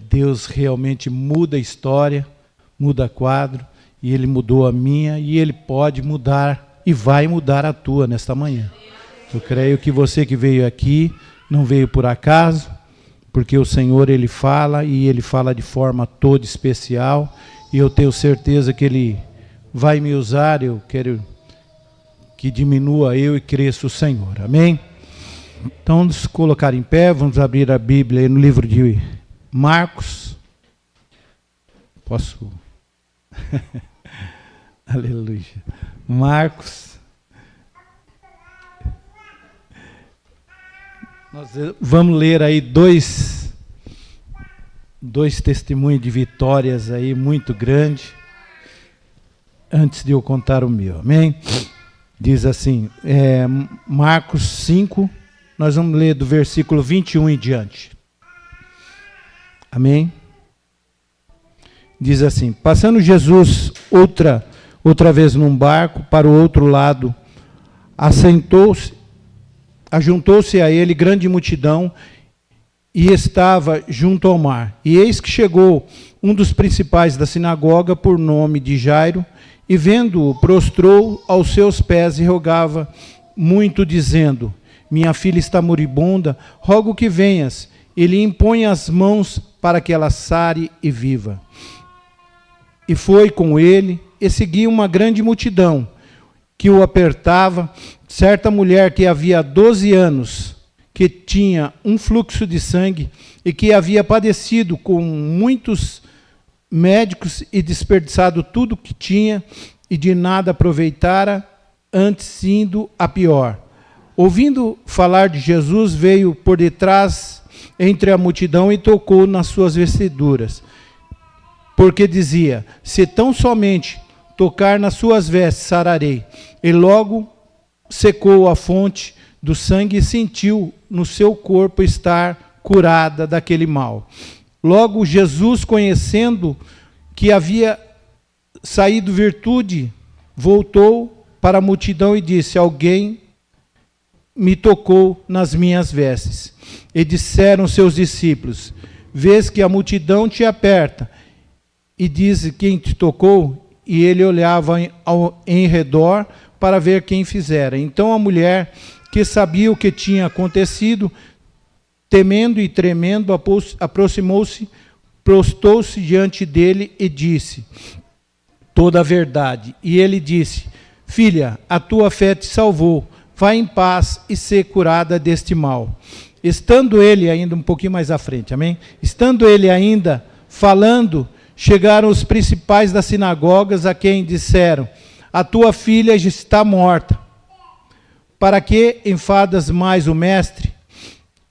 Deus realmente muda a história, muda quadro, e Ele mudou a minha, e Ele pode mudar e vai mudar a tua nesta manhã. Eu creio que você que veio aqui não veio por acaso, porque o Senhor, Ele fala, e Ele fala de forma toda especial, e eu tenho certeza que Ele vai me usar. Eu quero que diminua eu e cresça o Senhor, amém? Então, vamos colocar em pé, vamos abrir a Bíblia aí no livro de Marcos. Posso? Aleluia. Marcos. Nós vamos ler aí dois testemunhos de vitórias aí muito grandes, antes de eu contar o meu, amém? Diz assim, Marcos 5, nós vamos ler do versículo 21 em diante. Amém? Diz assim, passando Jesus outra vez num barco para o outro lado, ajuntou-se a ele grande multidão e estava junto ao mar. E eis que chegou um dos principais da sinagoga, por nome de Jairo, e vendo-o, prostrou aos seus pés e rogava muito, dizendo, minha filha está moribunda, rogo que venhas e lhe impõe as mãos para que ela sare e viva. E foi com ele, e seguia uma grande multidão, que o apertava. Certa mulher que havia 12 anos, que tinha um fluxo de sangue, e que havia padecido com muitos médicos, e desperdiçado tudo que tinha, e de nada aproveitara, antes indo a pior. Ouvindo falar de Jesus, veio por detrás entre a multidão e tocou nas suas vestiduras, porque dizia, se tão somente tocar nas suas vestes, sararei. E logo secou a fonte do sangue e sentiu no seu corpo estar curada daquele mal. Logo Jesus, conhecendo que havia saído virtude, voltou para a multidão e disse, alguém me tocou nas minhas vestes. E disseram seus discípulos, vês que a multidão te aperta, e diz quem te tocou, e ele olhava em redor para ver quem fizera. Então a mulher, que sabia o que tinha acontecido, temendo e tremendo, aproximou-se, prostou-se diante dele e disse toda a verdade. E ele disse, filha, a tua fé te salvou, vai em paz e ser curada deste mal. Estando ele ainda um pouquinho mais à frente, amém? Estando ele ainda falando, chegaram os principais das sinagogas, a quem disseram, a tua filha já está morta. Para que enfadas mais o mestre?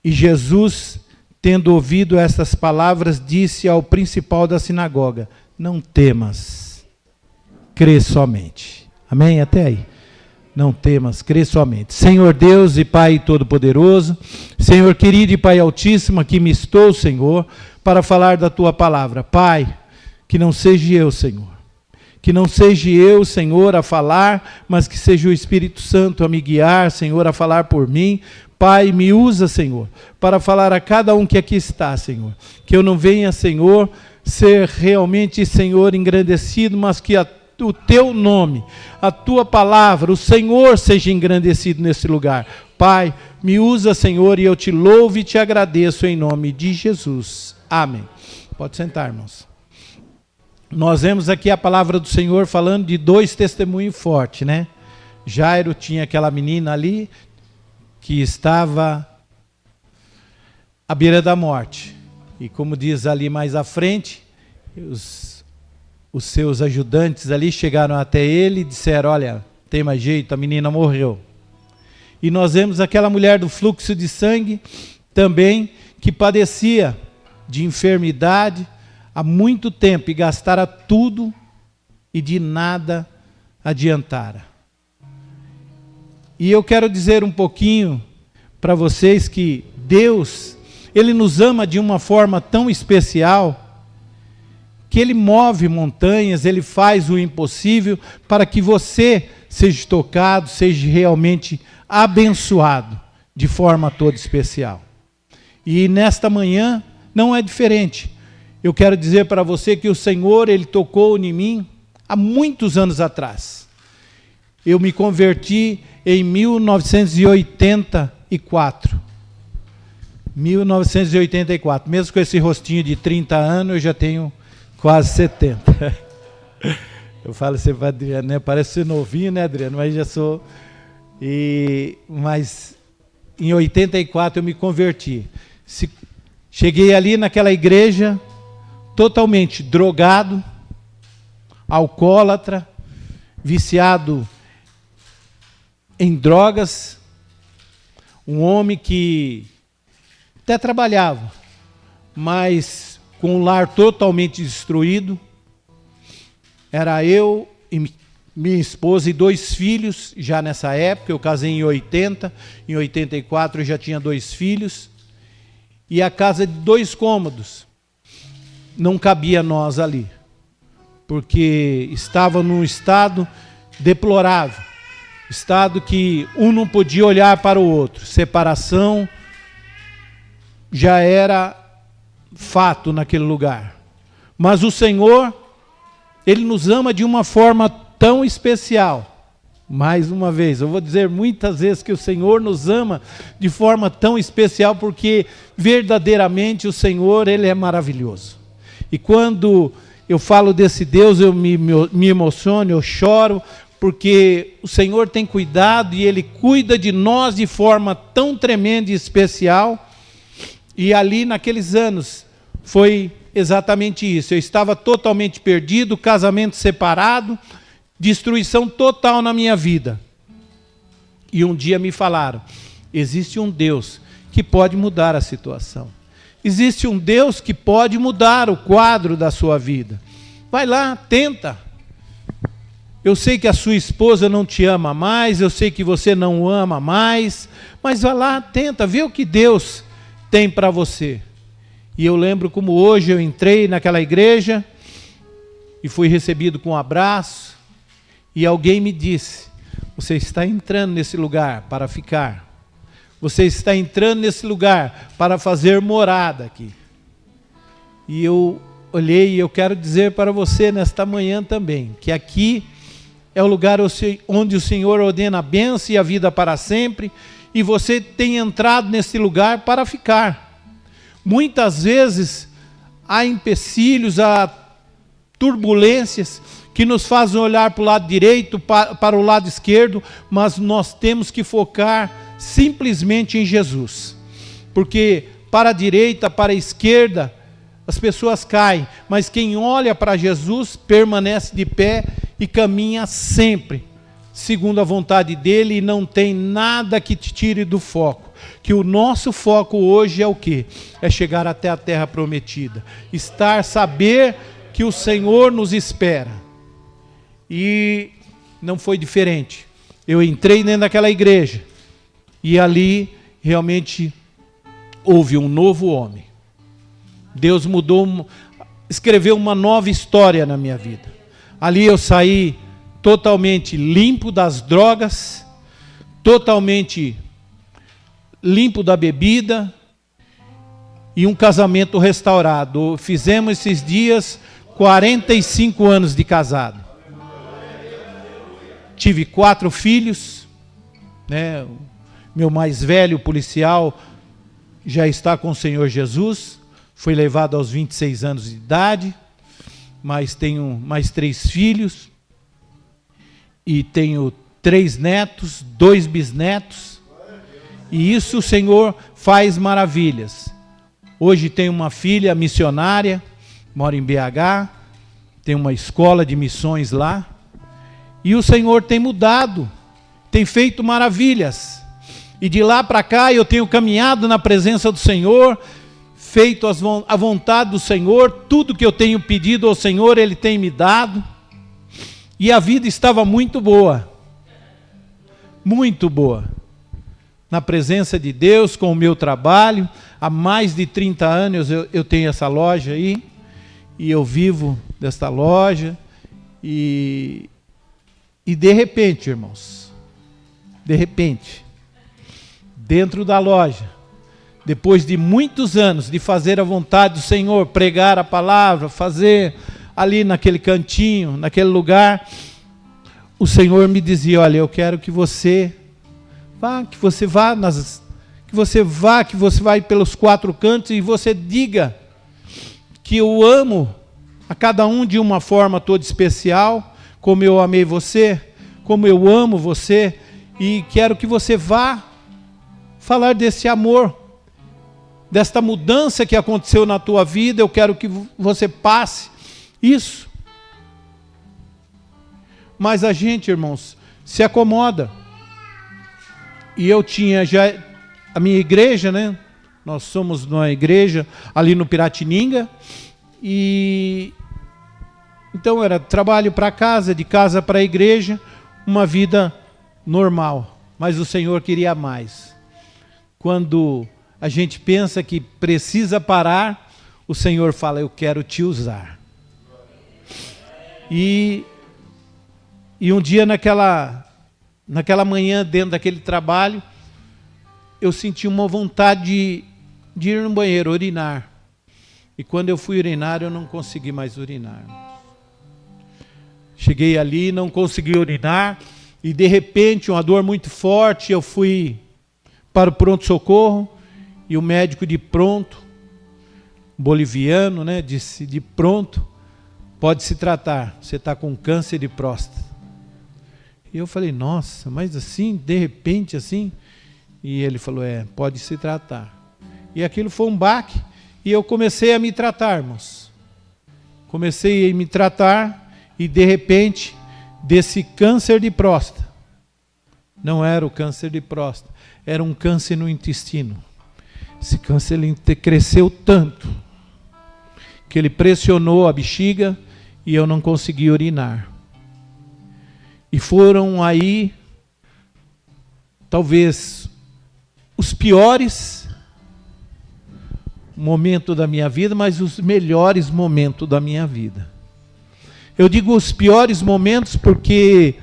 E Jesus, tendo ouvido estas palavras, disse ao principal da sinagoga, não temas, crê somente. Amém? Até aí. Não temas, crê somente. Senhor Deus e Pai Todo-Poderoso, Senhor querido e Pai Altíssimo, aqui me estou, Senhor, para falar da Tua palavra. Pai, que não seja eu, Senhor. Que não seja eu, Senhor, a falar, mas que seja o Espírito Santo a me guiar, Senhor, a falar por mim. Pai, me usa, Senhor, para falar a cada um que aqui está, Senhor. Que eu não venha, Senhor, ser realmente, Senhor, engrandecido, mas que o Teu nome, a Tua palavra, o Senhor seja engrandecido nesse lugar. Pai, me usa, Senhor, e eu te louvo e te agradeço em nome de Jesus. Amém. Pode sentar, irmãos. Nós vemos aqui a palavra do Senhor falando de dois testemunhos fortes, né? Jairo tinha aquela menina ali que estava à beira da morte. E como diz ali mais à frente, os seus ajudantes ali chegaram até ele e disseram, olha, tem mais jeito, a menina morreu. E nós vemos aquela mulher do fluxo de sangue também, que padecia de enfermidade há muito tempo e gastara tudo e de nada adiantara. E eu quero dizer um pouquinho para vocês que Deus, Ele nos ama de uma forma tão especial, que Ele move montanhas, Ele faz o impossível para que você seja tocado, seja realmente abençoado de forma toda especial. E nesta manhã não é diferente. eu quero dizer para você que o Senhor, Ele tocou em mim há muitos anos atrás. Eu me converti em 1984. 1984. Mesmo com esse rostinho de 30 anos, eu já tenho quase 70. Eu falo assim para Adriano, né? Parece ser novinho, né, Adriano? Mas já sou. Mas em 84 eu me converti. Cheguei ali naquela igreja totalmente drogado, alcoólatra, viciado em drogas, um homem que até trabalhava, mas com um lar totalmente destruído. Era eu e minha esposa e 2 filhos, já nessa época. Eu casei em 80, em 84 eu já tinha 2 filhos, e a casa de 2 cômodos. Não cabia nós ali, porque estava num estado deplorável, estado que um não podia olhar para o outro, separação já era fato naquele lugar. Mas o Senhor, Ele nos ama de uma forma tão especial. Mais uma vez, eu vou dizer muitas vezes que o Senhor nos ama de forma tão especial, porque verdadeiramente o Senhor, Ele é maravilhoso. E quando eu falo desse Deus, eu me emociono, eu choro, porque o Senhor tem cuidado e Ele cuida de nós de forma tão tremenda e especial. E ali naqueles anos foi exatamente isso. Eu estava totalmente perdido, casamento separado, destruição total na minha vida. E um dia me falaram, existe um Deus que pode mudar a situação. Existe um Deus que pode mudar o quadro da sua vida. Vai lá, tenta. Eu sei que a sua esposa não te ama mais, eu sei que você não o ama mais, mas vai lá, tenta, vê o que Deus tem para você. E eu lembro como hoje eu entrei naquela igreja e fui recebido com um abraço, e alguém me disse, você está entrando nesse lugar para ficar. Você está entrando nesse lugar para fazer morada aqui. E eu olhei e eu quero dizer para você nesta manhã também, que aqui é o lugar onde o Senhor ordena a bênção e a vida para sempre, e você tem entrado nesse lugar para ficar. Muitas vezes há empecilhos, há turbulências que nos fazem olhar para o lado direito, para o lado esquerdo, mas nós temos que focar simplesmente em Jesus. Porque para a direita, para a esquerda, as pessoas caem, mas quem olha para Jesus permanece de pé e caminha sempre segundo a vontade dele, e não tem nada que te tire do foco. Que o nosso foco hoje é o quê? É chegar até a terra prometida, saber que o Senhor nos espera. E não foi diferente. Eu entrei dentro daquela igreja e ali realmente houve um novo homem. Deus escreveu uma nova história na minha vida. Ali eu saí totalmente limpo das drogas, totalmente limpo da bebida, e um casamento restaurado. Fizemos esses dias 45 anos de casado. Tive 4 filhos, né? Meu mais velho policial já está com o Senhor Jesus, foi levado aos 26 anos de idade, mas tenho mais 3 filhos, e tenho 3 netos, 2 bisnetos, e isso o Senhor faz maravilhas. Hoje tenho uma filha missionária, mora em BH, tem uma escola de missões lá, e o Senhor tem mudado, tem feito maravilhas. E de lá para cá eu tenho caminhado na presença do Senhor, feito a vontade do Senhor, tudo que eu tenho pedido ao Senhor, Ele tem me dado. E a vida estava muito boa, na presença de Deus, com o meu trabalho. Há mais de 30 anos eu tenho essa loja aí, e eu vivo desta loja, e de repente, irmãos, dentro da loja, depois de muitos anos de fazer a vontade do Senhor, pregar a palavra, fazer ali naquele cantinho, naquele lugar, o Senhor me dizia: olha, eu quero que você vai pelos 4 cantos e você diga que eu amo a cada um de uma forma toda especial, como eu amei você, como eu amo você, e quero que você vá falar desse amor, desta mudança que aconteceu na tua vida. Eu quero que você passe isso. Mas a gente, irmãos, se acomoda. E eu tinha já a minha igreja, né? Nós somos numa igreja ali no Piratininga. E então era trabalho para casa, de casa para a igreja, uma vida normal. Mas o Senhor queria mais. Quando a gente pensa que precisa parar, o Senhor fala: eu quero te usar. E um dia naquela manhã, dentro daquele trabalho, eu senti uma vontade de ir no banheiro, urinar. E quando eu fui urinar, eu não consegui mais urinar. Cheguei ali, não consegui urinar, e de repente, uma dor muito forte, eu fui para o pronto-socorro, e o médico de pronto, boliviano, né, disse: de pronto, pode se tratar, você está com câncer de próstata. E eu falei: nossa, mas assim, de repente assim? E ele falou: pode se tratar. E aquilo foi um baque, e eu comecei a me tratar, irmãos. Comecei a me tratar, e de repente, desse câncer de próstata, não era o câncer de próstata, era um câncer no intestino. Esse câncer ele cresceu tanto, que ele pressionou a bexiga, e eu não consegui urinar. E foram aí, talvez, os piores momentos da minha vida, mas os melhores momentos da minha vida. Eu digo os piores momentos porque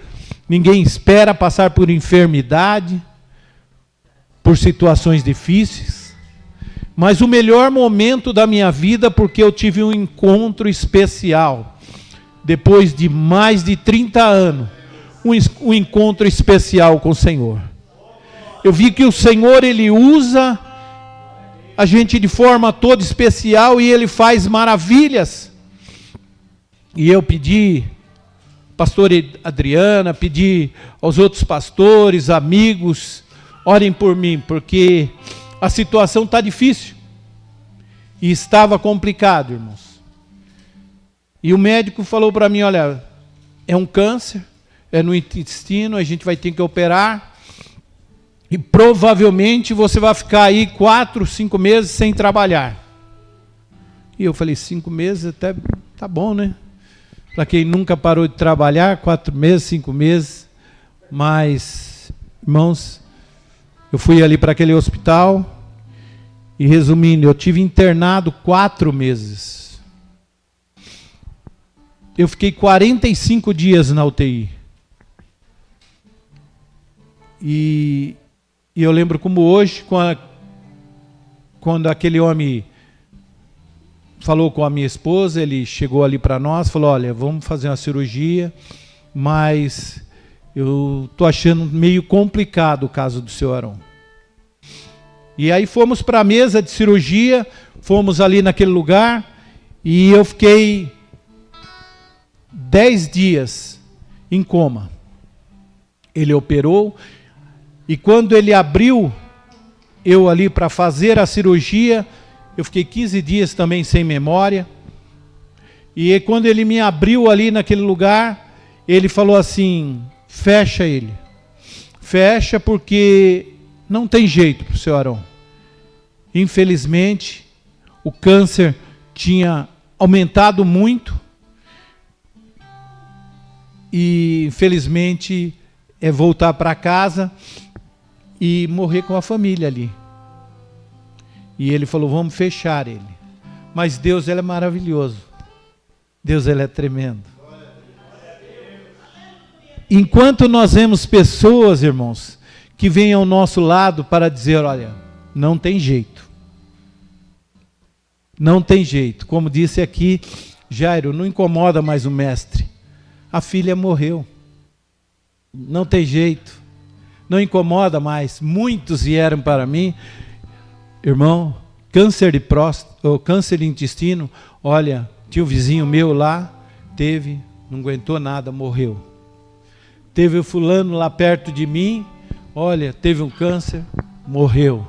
ninguém espera passar por enfermidade, por situações difíceis. Mas o melhor momento da minha vida, porque eu tive um encontro especial. Depois de mais de 30 anos, um encontro especial com o Senhor. Eu vi que o Senhor, Ele usa a gente de forma toda especial, e Ele faz maravilhas. E eu pedi, pastor Adriana, pedi aos outros pastores, amigos, orem por mim, porque a situação está difícil. E estava complicado, irmãos. E o médico falou para mim: olha, é um câncer, é no intestino, a gente vai ter que operar, e provavelmente você vai ficar aí 4, 5 meses sem trabalhar. E eu falei: 5 meses até tá bom, né? Para quem nunca parou de trabalhar, 4 meses, 5 meses. Mas, irmãos, eu fui ali para aquele hospital, e resumindo, eu tive internado 4 meses. Eu fiquei 45 dias na UTI. E eu lembro como hoje, quando aquele homem falou com a minha esposa, ele chegou ali para nós, falou: olha, vamos fazer uma cirurgia, mas eu estou achando meio complicado o caso do seu Arão. E aí fomos para a mesa de cirurgia, fomos ali naquele lugar, e eu fiquei 10 dias em coma. Ele operou, e quando ele abriu eu ali para fazer a cirurgia, eu fiquei 15 dias também sem memória. E quando ele me abriu ali naquele lugar, ele falou assim: fecha ele. Fecha, porque não tem jeito para o seu Arão. Infelizmente, o câncer tinha aumentado muito. E infelizmente é voltar para casa e morrer com a família ali. E ele falou: vamos fechar ele. Mas Deus, ele é maravilhoso. Deus, ele é tremendo. Enquanto nós vemos pessoas, irmãos, que vêm ao nosso lado para dizer: olha, não tem jeito. Não tem jeito. Como disse aqui, Jairo, não incomoda mais o mestre. A filha morreu. Não tem jeito. Não incomoda mais. Muitos vieram para mim. Irmão, câncer de próstata, ou câncer de intestino. Olha, tinha um vizinho meu lá, teve, não aguentou nada, morreu. Teve o fulano lá perto de mim, olha, teve um câncer, morreu.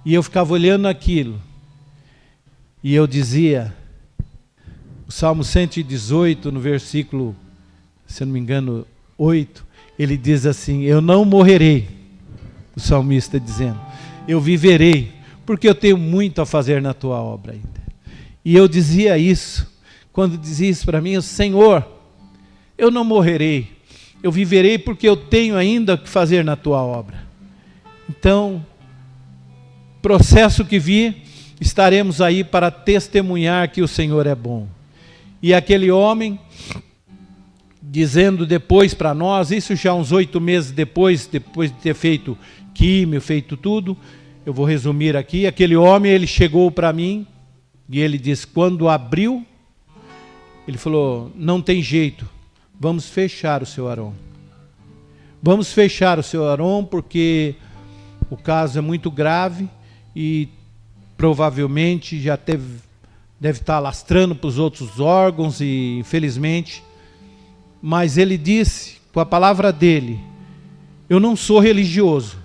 E eu ficava olhando aquilo. E eu dizia, o Salmo 118, no versículo, se eu não me engano, 8, ele diz assim, eu não morrerei, o salmista dizendo, eu viverei, porque eu tenho muito a fazer na tua obra ainda. E eu dizia isso, quando dizia isso para mim, Senhor, eu não morrerei, eu viverei porque eu tenho ainda o que fazer na tua obra. Então, processo que vir, estaremos aí para testemunhar que o Senhor é bom. E aquele homem, dizendo depois para nós, isso já uns 8 meses depois de ter feito químio, feito tudo, eu vou resumir aqui, aquele homem, ele chegou para mim, e ele disse, quando abriu, ele falou, não tem jeito, vamos fechar o seu Aron. Vamos fechar o seu Aron, porque o caso é muito grave, e provavelmente já deve estar alastrando para os outros órgãos, e infelizmente, mas ele disse, com a palavra dele, eu não sou religioso,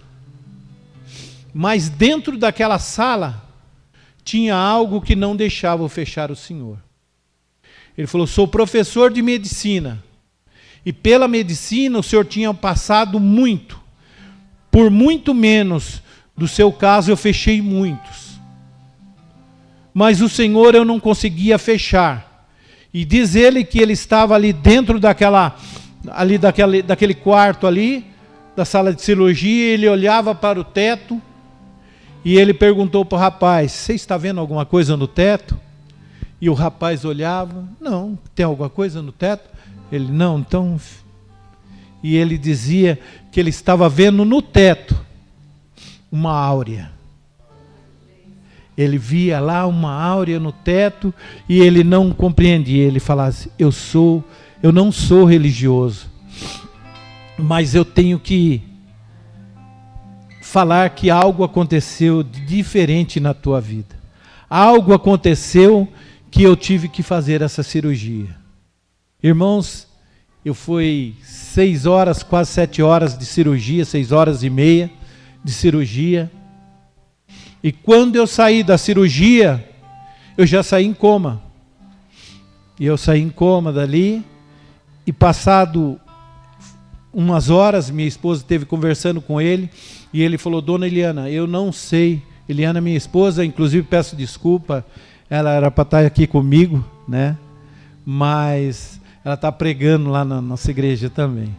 mas dentro daquela sala, tinha algo que não deixava eu fechar o Senhor. Ele falou, sou professor de medicina, e pela medicina o Senhor tinha passado muito, por muito menos do seu caso eu fechei muitos, mas o Senhor eu não conseguia fechar, e diz ele que ele estava ali dentro daquele quarto ali, da sala de cirurgia, ele olhava para o teto, e ele perguntou para o rapaz, você está vendo alguma coisa no teto? E o rapaz olhava, não, tem alguma coisa no teto? Ele, não, então... E ele dizia que ele estava vendo no teto uma áurea. Ele via lá uma áurea no teto e ele não compreendia. Ele falava assim, eu não sou religioso, mas eu tenho que falar que algo aconteceu de diferente na tua vida. Algo aconteceu que eu tive que fazer essa cirurgia. Irmãos, eu fui 6 horas, quase 7 horas de cirurgia, 6 horas e meia de cirurgia. E quando eu saí da cirurgia, eu já saí em coma. E eu saí em coma dali, e passado umas horas, minha esposa esteve conversando com ele, e ele falou, dona Eliana, eu não sei, Eliana minha esposa, inclusive peço desculpa, ela era para estar aqui comigo, né? Mas ela está pregando lá na nossa igreja também.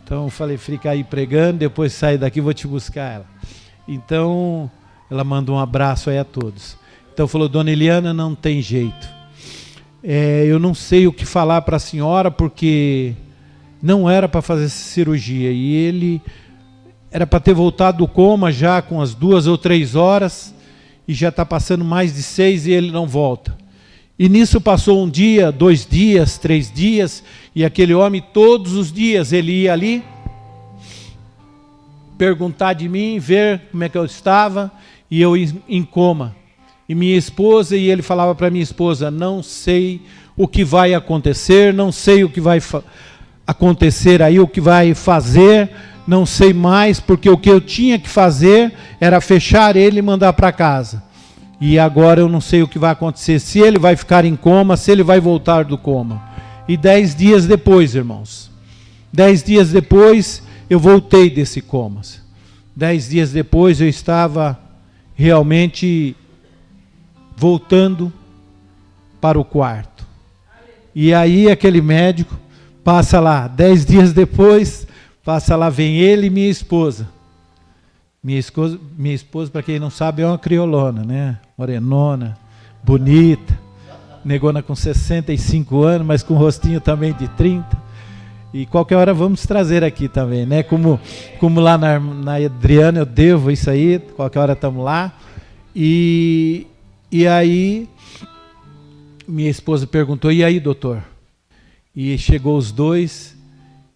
Então eu falei, fica aí pregando, depois sair daqui vou te buscar ela. Então ela mandou um abraço aí a todos. Então falou, dona Eliana, não tem jeito. Eu não sei o que falar para a senhora, porque não era para fazer essa cirurgia. E ele era para ter voltado do coma já com as 2 ou 3 horas, e já está passando mais de 6 e ele não volta. E nisso passou 1 dia, 2 dias, 3 dias, e aquele homem todos os dias ele ia ali, perguntar de mim, ver como é que eu estava, e eu em coma. E minha esposa, e ele falava para minha esposa, não sei o que vai acontecer, não sei o que vai acontecer aí, o que vai fazer, não sei mais, porque o que eu tinha que fazer era fechar ele e mandar para casa. E agora eu não sei o que vai acontecer, se ele vai ficar em coma, se ele vai voltar do coma. E 10 dias depois, irmãos, 10 dias depois eu voltei desse coma. 10 dias depois eu estava realmente voltando para o quarto. E aí aquele médico passa lá, 10 dias depois, passa lá, vem ele e minha esposa. Minha esposa, para quem não sabe, é uma criolona, né? Morenona, bonita, negona com 65 anos, mas com rostinho também de 30. E qualquer hora vamos trazer aqui também, né? Como lá na Adriana eu devo isso aí, qualquer hora estamos lá. E E aí, minha esposa perguntou, e aí, doutor? E chegou os dois,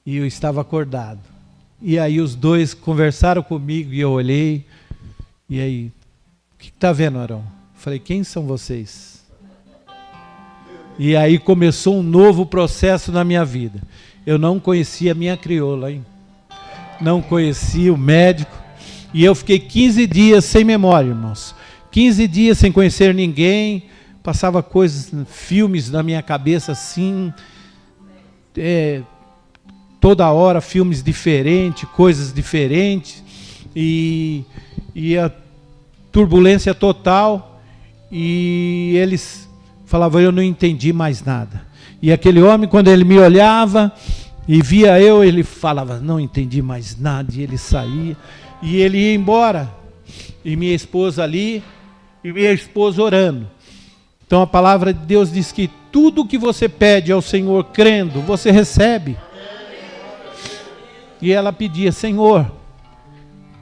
e eu estava acordado. E aí os dois conversaram comigo, e eu olhei, e aí, o que está vendo, Arão? Falei, quem são vocês? E aí começou um novo processo na minha vida. Eu não conhecia a minha crioula, hein? Não conhecia o médico. E eu fiquei 15 dias sem memória, irmãos. 15 dias sem conhecer ninguém. Passava coisas, filmes na minha cabeça assim. Toda hora filmes diferentes, coisas diferentes. E a turbulência total. E eles falavam, eu não entendi mais nada. E aquele homem, quando ele me olhava e via eu, ele falava, não entendi mais nada. E ele saía. E ele ia embora. E minha esposa ali, e minha esposa orando. Então a palavra de Deus diz que tudo que você pede ao Senhor crendo, você recebe. E ela pedia, Senhor,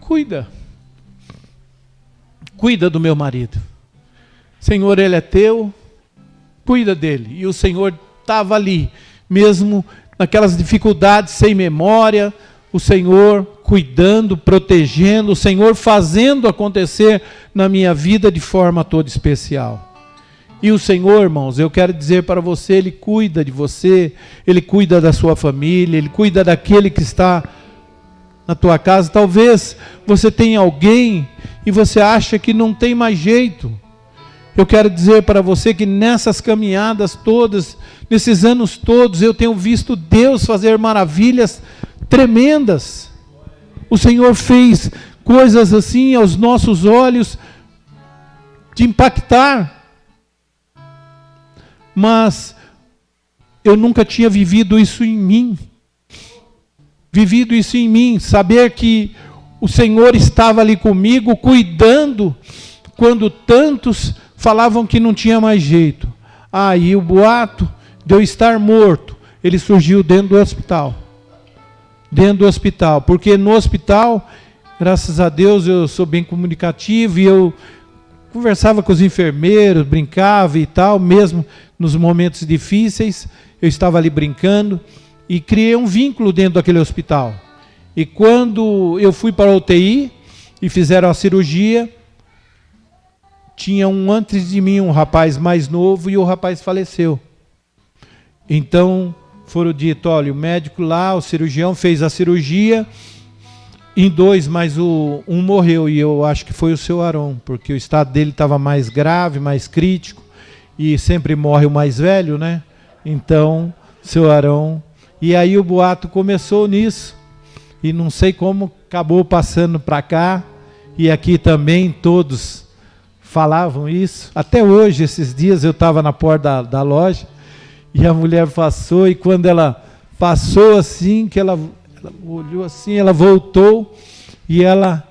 cuida do meu marido. Senhor, ele é teu, cuida dele. E o Senhor estava ali, mesmo naquelas dificuldades, sem memória, o Senhor cuidando, protegendo, o Senhor fazendo acontecer na minha vida de forma toda especial. E o Senhor, irmãos, eu quero dizer para você, Ele cuida de você, Ele cuida da sua família, Ele cuida daquele que está na tua casa. Talvez você tenha alguém e você acha que não tem mais jeito. Eu quero dizer para você que nessas caminhadas todas, nesses anos todos, eu tenho visto Deus fazer maravilhas tremendas. O Senhor fez coisas assim aos nossos olhos de impactar. Mas eu nunca tinha vivido isso em mim. Saber que o Senhor estava ali comigo, cuidando, quando tantos falavam que não tinha mais jeito. E o boato de eu estar morto, ele surgiu dentro do hospital. Porque no hospital, graças a Deus, eu sou bem comunicativo e eu conversava com os enfermeiros, brincava e tal, mesmo nos momentos difíceis, eu estava ali brincando e criei um vínculo dentro daquele hospital. E quando eu fui para a UTI e fizeram a cirurgia, tinha antes de mim um rapaz mais novo e o rapaz faleceu. Então foram dito, olha, o médico lá, o cirurgião fez a cirurgia, em 2, mas um morreu, e eu acho que foi o seu Arão, porque o estado dele estava mais grave, mais crítico, e sempre morre o mais velho, né? Então, seu Arão. E aí o boato começou nisso, e não sei como acabou passando para cá, e aqui também todos falavam isso. Até hoje, esses dias, eu estava na porta da loja, e a mulher passou, e quando ela passou assim, que ela olhou assim, ela voltou, e ela,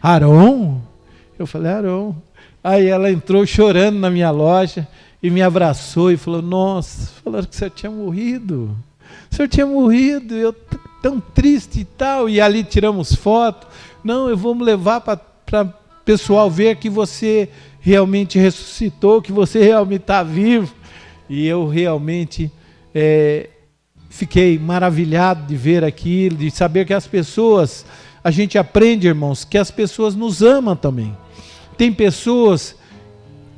Arão? Eu falei, Arão. Aí ela entrou chorando na minha loja, e me abraçou, e falou, nossa, falaram que o senhor tinha morrido. O senhor tinha morrido, eu tão triste e tal. E ali tiramos foto. Não, eu vou me levar para o pessoal ver que você realmente ressuscitou, que você realmente está vivo. E eu realmente fiquei maravilhado de ver aquilo, de saber que as pessoas, a gente aprende, irmãos, que as pessoas nos amam também. Tem pessoas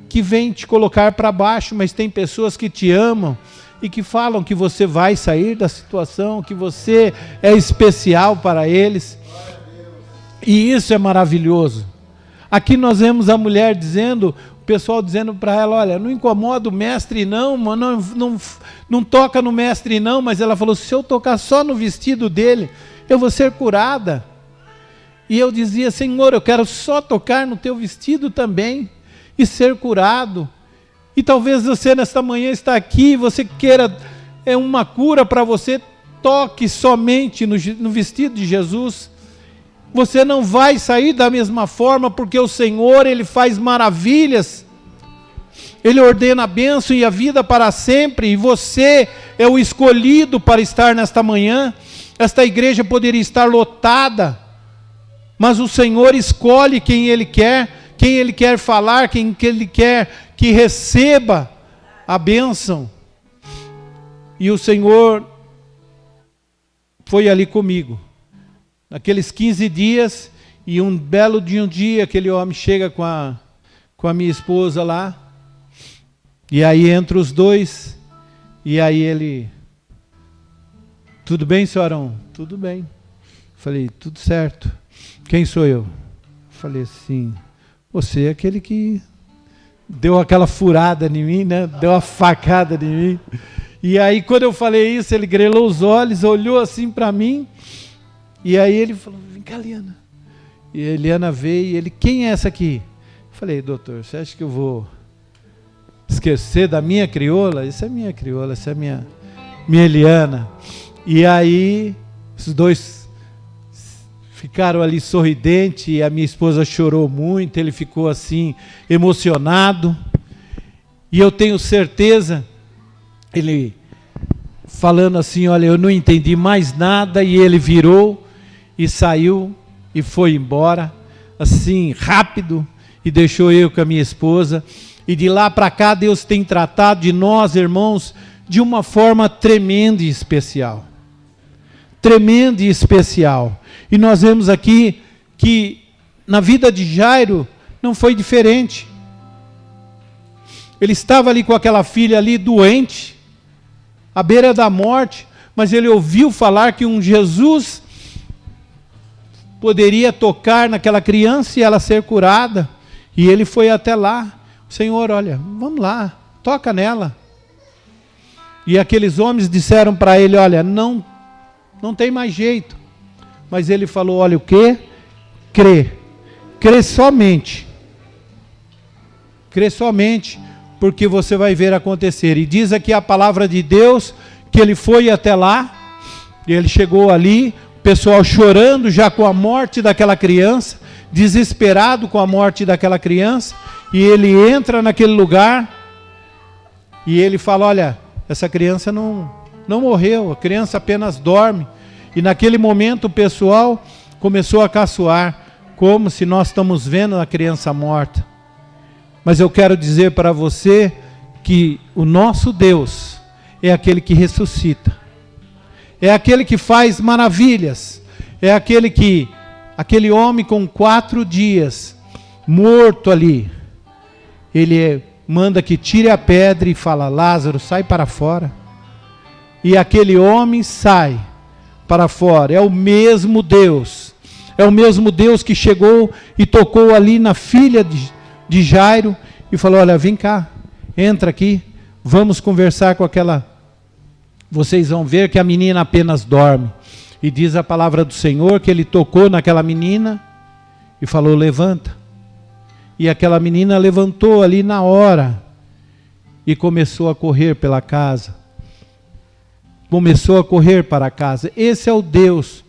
que vêm te colocar para baixo, mas tem pessoas que te amam e que falam que você vai sair da situação, que você é especial para eles. E isso é maravilhoso. Aqui nós vemos a mulher dizendo, o pessoal dizendo para ela, olha, não incomoda o mestre não, não toca no mestre não, mas ela falou, se eu tocar só no vestido dele, eu vou ser curada. E eu dizia, Senhor, eu quero só tocar no teu vestido também, e ser curado. E talvez você nesta manhã está aqui, você queira uma cura para você, toque somente no vestido de Jesus. Você não vai sair da mesma forma, porque o Senhor, Ele faz maravilhas. Ele ordena a bênção e a vida para sempre, e você é o escolhido para estar nesta manhã. Esta igreja poderia estar lotada, mas o Senhor escolhe quem Ele quer quem Ele quer falar, quem que Ele quer que receba a bênção. E o Senhor foi ali comigo. Naqueles 15 dias, e um belo dia, aquele homem chega com a minha esposa lá, e aí entra os dois, e aí ele... Tudo bem, senhor Arão? Tudo bem. Falei, tudo certo. Quem sou eu? Falei assim, você é aquele que deu aquela furada em mim, né? Deu uma facada em mim. E aí, quando eu falei isso, ele grelou os olhos, olhou assim para mim, e aí ele falou, vem cá, Eliana. E a Eliana veio, e ele, quem é essa aqui? Falei, doutor, você acha que eu vou esquecer da minha crioula? Essa é minha crioula, essa é minha Eliana. E aí, os dois ficaram ali sorridentes, e a minha esposa chorou muito, ele ficou assim, emocionado. E eu tenho certeza, ele falando assim, olha, eu não entendi mais nada, e ele virou e saiu e foi embora, assim, rápido, e deixou eu com a minha esposa. E de lá para cá, Deus tem tratado de nós, irmãos, de uma forma tremenda e especial. Tremenda e especial. E nós vemos aqui que na vida de Jairo não foi diferente. Ele estava ali com aquela filha ali doente, à beira da morte, mas ele ouviu falar que um Jesus poderia tocar naquela criança e ela ser curada. E ele foi até lá. Senhor, olha, vamos lá, toca nela. E aqueles homens disseram para ele, olha, não tem mais jeito. Mas ele falou, olha o quê? Crê somente. Crê somente, porque você vai ver acontecer. E diz aqui a palavra de Deus, que ele foi até lá, e ele chegou ali, o pessoal chorando já com a morte daquela criança, desesperado com a morte daquela criança, e ele entra naquele lugar, e ele fala, olha, essa criança não morreu, a criança apenas dorme. E naquele momento o pessoal começou a caçoar, como se nós estamos vendo a criança morta. Mas eu quero dizer para você que o nosso Deus é aquele que ressuscita, é aquele que faz maravilhas, é aquele homem com 4 dias, morto ali, ele manda que tire a pedra e fala, Lázaro, sai para fora. E aquele homem sai para fora. É o mesmo Deus. É o mesmo Deus que chegou e tocou ali na filha de Jairo e falou, olha, vem cá, entra aqui, vamos conversar com aquela... Vocês vão ver que a menina apenas dorme. E diz a palavra do Senhor que ele tocou naquela menina e falou, levanta. E aquela menina levantou ali na hora e começou a correr pela casa. Começou a correr para casa. Esse é o Deus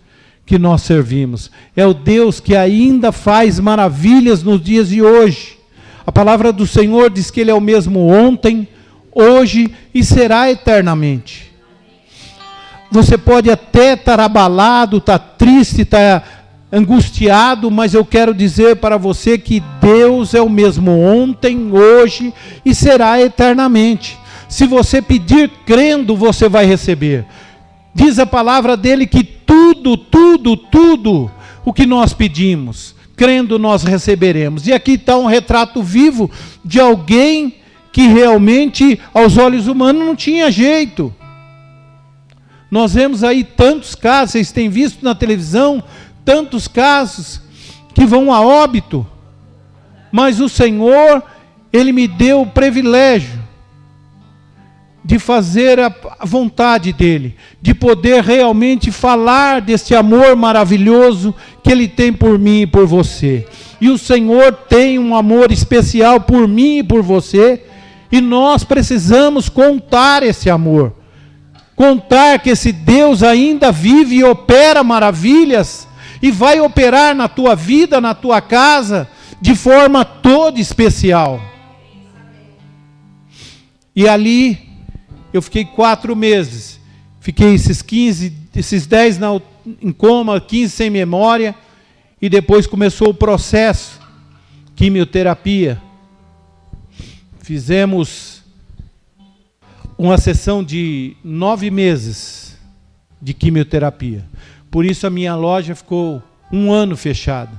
que nós servimos. É o Deus que ainda faz maravilhas nos dias de hoje. A palavra do Senhor diz que Ele é o mesmo ontem, hoje e será eternamente. Você pode até estar abalado, estar triste, estar angustiado, mas eu quero dizer para você que Deus é o mesmo ontem, hoje e será eternamente. Se você pedir crendo, você vai receber. Diz a palavra dele que tudo o que nós pedimos, crendo nós receberemos. E aqui está um retrato vivo de alguém que realmente aos olhos humanos não tinha jeito. Nós vemos aí tantos casos, vocês têm visto na televisão, tantos casos que vão a óbito. Mas o Senhor, Ele me deu o privilégio de fazer a vontade dEle, de poder realmente falar desse amor maravilhoso que Ele tem por mim e por você. E o Senhor tem um amor especial por mim e por você, e nós precisamos contar esse amor. Contar que esse Deus ainda vive e opera maravilhas, e vai operar na tua vida, na tua casa, de forma toda especial. E ali, eu fiquei 4 meses, fiquei esses 10 em coma, 15 sem memória, e depois começou o processo quimioterapia. Fizemos uma sessão de 9 meses de quimioterapia. Por isso a minha loja ficou 1 ano fechada.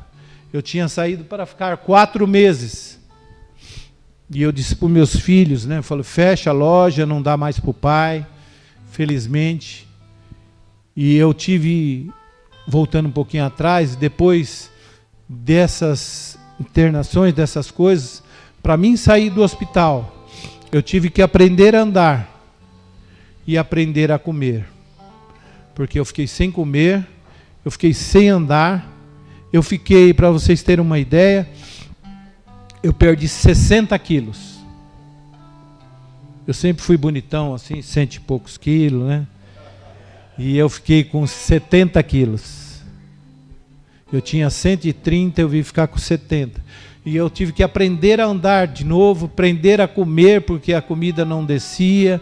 Eu tinha saído para ficar 4 meses. E eu disse para os meus filhos, né? Eu falei, fecha a loja, não dá mais para o pai, felizmente. E eu tive, voltando um pouquinho atrás, depois dessas internações, dessas coisas, para mim sair do hospital, eu tive que aprender a andar e aprender a comer. Porque eu fiquei sem comer, eu fiquei sem andar, eu fiquei, para vocês terem uma ideia, eu perdi 60 quilos. Eu sempre fui bonitão, assim, 100 e poucos quilos, né? E eu fiquei com 70 quilos. Eu tinha 130, eu vim ficar com 70. E eu tive que aprender a andar de novo, aprender a comer, porque a comida não descia.